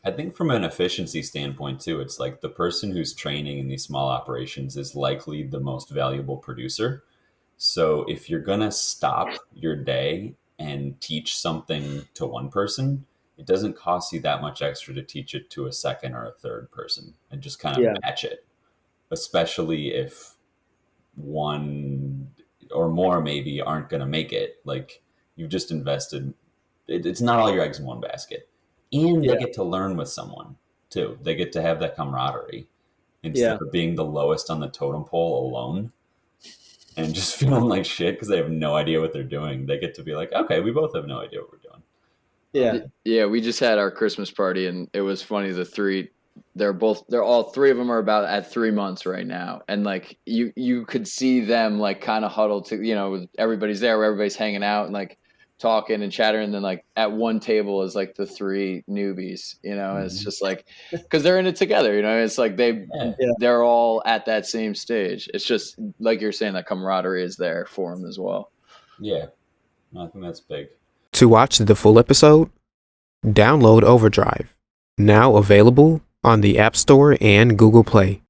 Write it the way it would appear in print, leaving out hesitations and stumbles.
I think from an efficiency standpoint too, it's like the person who's training in these small operations is likely the most valuable producer. So if you're gonna stop your day and teach something to one person, it doesn't cost you that much extra to teach it to a second or a third person and just kind of Yeah. batch it, especially if one or more maybe aren't going to make it. Like you've just invested, it's not all your eggs in one basket. And they Yeah. get to learn with someone too. They get to have that camaraderie instead Yeah. of being the lowest on the totem pole alone and just feeling like shit because they have no idea what they're doing. They get to be like, okay, we both have no idea what we're doing. Yeah. Yeah, we just had our Christmas party, and it was funny. They're all three of them are about at 3 months right now, and like you could see them like kind of huddled to, everybody's there, where everybody's hanging out and like talking and chattering, and then like at one table is like the three newbies, it's just like because they're in it together, it's like they're all at that same stage. It's just like you're saying, that camaraderie is there for them as well. Yeah, I think that's big. To watch the full episode, download Overdrive, now available on the App Store and Google Play.